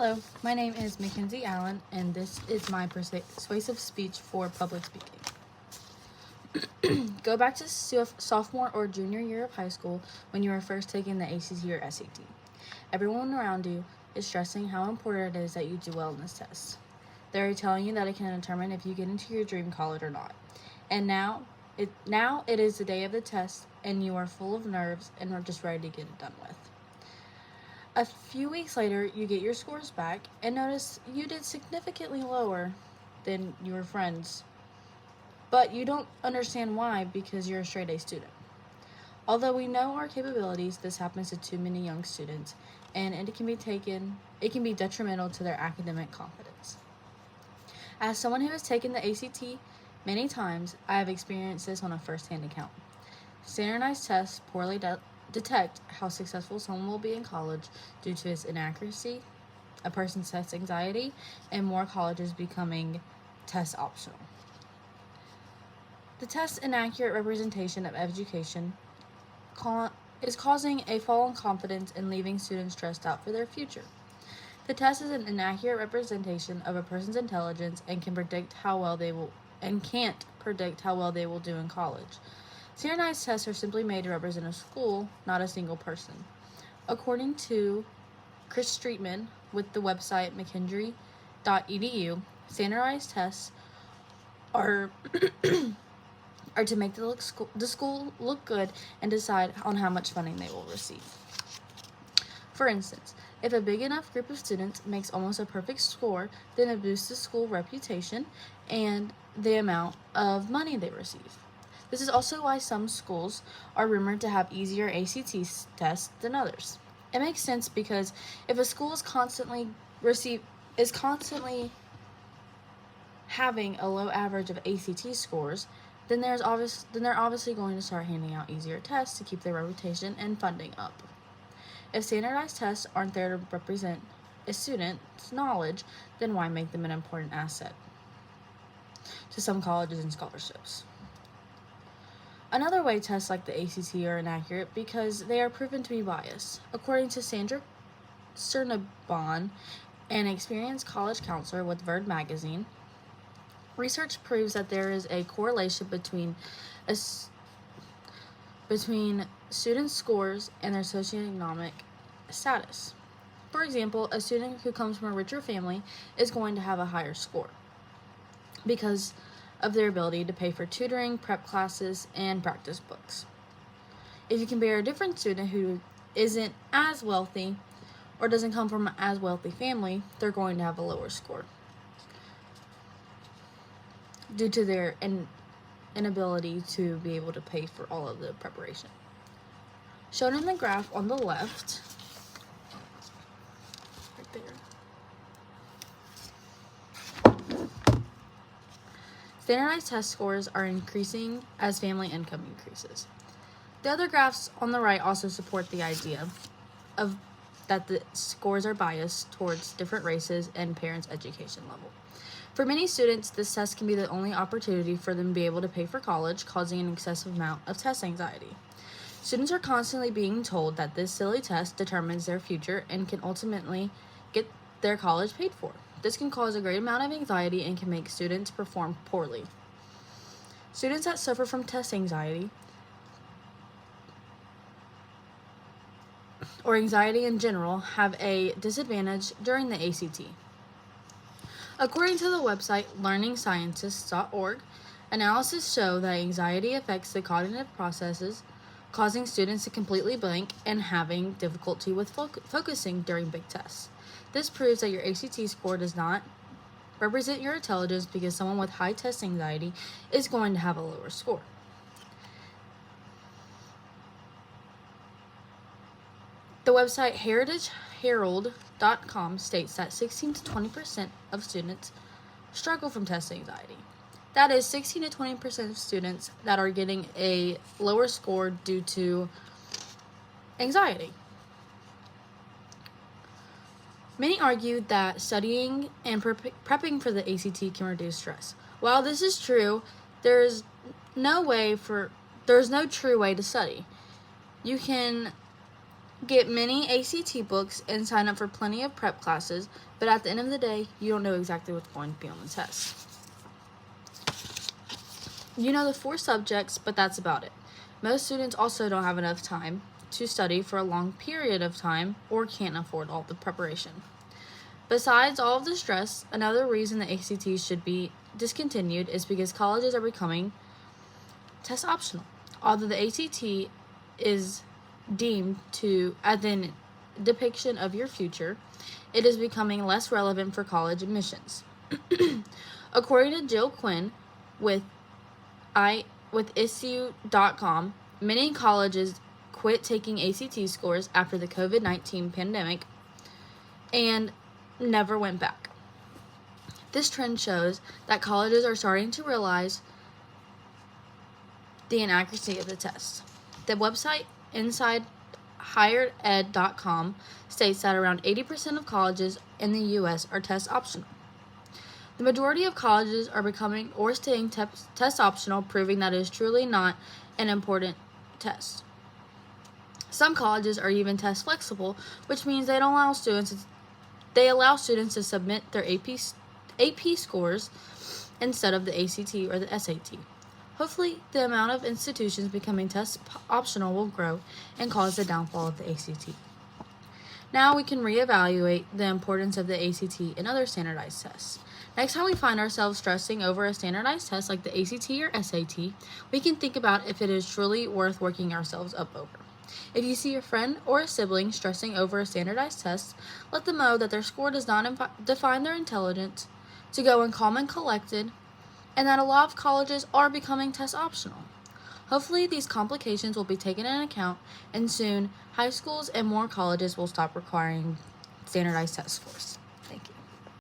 Hello, my name is Mackenzie Allen, and this is my persuasive speech for public speaking. Go back to sophomore or junior year of high school when you were first taking the ACT or SAT. Everyone around you is stressing how important it is that you do well in this test. They're telling you that it can determine if you get into your dream college or not. And now it is the day of the test, and you are full of nerves and are just ready to get it done with. A few weeks later, you get your scores back and notice you did significantly lower than your friends. But you don't understand why because you're a straight A student. Although we know our capabilities, this happens to too many young students, and it can be detrimental to their academic confidence. As someone who has taken the ACT many times, I have experienced this on a first-hand account. Standardized tests poorly detect how successful someone will be in college due to its inaccuracy, a person's test anxiety, and more colleges becoming test optional. The test's inaccurate representation of education is causing a fall in confidence and leaving students stressed out for their future. The test is an inaccurate representation of a person's intelligence and can't predict how well they will do in college. Standardized tests are simply made to represent a school, not a single person. According to Chris Streetman with the website mchenry.edu, standardized tests are to make the school look good and decide on how much funding they will receive. For instance, if a big enough group of students makes almost a perfect score, then it boosts the school reputation and the amount of money they receive. This is also why some schools are rumored to have easier ACT tests than others. It makes sense because if a school is constantly having a low average of ACT scores, then they're obviously going to start handing out easier tests to keep their reputation and funding up. If standardized tests aren't there to represent a student's knowledge, then why make them an important asset to some colleges and scholarships? Another way tests like the ACT are inaccurate because they are proven to be biased. According to Sandra Cernabon, an experienced college counselor with Verd magazine, research proves that there is a correlation between student scores and their socioeconomic status. For example, a student who comes from a richer family is going to have a higher score because of their ability to pay for tutoring, prep classes, and practice books. If you compare a different student who isn't as wealthy or doesn't come from an as wealthy family, they're going to have a lower score due to their inability to be able to pay for all of the preparation. Shown in the graph on the left, right there, standardized test scores are increasing as family income increases. The other graphs on the right also support the idea that the scores are biased towards different races and parents' education level. For many students, this test can be the only opportunity for them to be able to pay for college, causing an excessive amount of test anxiety. Students are constantly being told that this silly test determines their future and can ultimately get their college paid for. This can cause a great amount of anxiety and can make students perform poorly. Students that suffer from test anxiety or anxiety in general have a disadvantage during the ACT. According to the website learningscientists.org, analysis show that anxiety affects the cognitive processes, causing students to completely blank and having difficulty with focusing during big tests. This proves that your ACT score does not represent your intelligence because someone with high test anxiety is going to have a lower score. The website heritageherald.com states that 16 to 20% of students struggle from test anxiety. That is 16 to 20% of students that are getting a lower score due to anxiety. Many argue that studying and prepping for the ACT can reduce stress. While this is true, there's no true way to study. You can get many ACT books and sign up for plenty of prep classes, but at the end of the day, you don't know exactly what's going to be on the test. You know the 4 subjects, but that's about it. Most students also don't have enough time to study for a long period of time or can't afford all the preparation. Besides all of the stress, another reason the ACT should be discontinued is because colleges are becoming test optional. Although the ACT is deemed to as a depiction of your future, it is becoming less relevant for college admissions. According to Jill Quinn with issue.com, many colleges quit taking ACT scores after the COVID-19 pandemic and never went back. This trend shows that colleges are starting to realize the inaccuracy of the test. The website InsideHigherEd.com states that around 80% of colleges in the U.S. are test optional. The majority of colleges are becoming or staying test optional, proving that it is truly not an important test. Some colleges are even test flexible, which means they allow students to submit their AP scores instead of the ACT or the SAT. Hopefully, the amount of institutions becoming test optional will grow and cause the downfall of the ACT. Now we can reevaluate the importance of the ACT and other standardized tests. Next time we find ourselves stressing over a standardized test like the ACT or SAT, we can think about if it is truly worth working ourselves up over. If you see a friend or a sibling stressing over a standardized test, let them know that their score does not define their intelligence, to go in calm and collected, and that a lot of colleges are becoming test optional. Hopefully, these complications will be taken into account, and soon high schools and more colleges will stop requiring standardized test scores.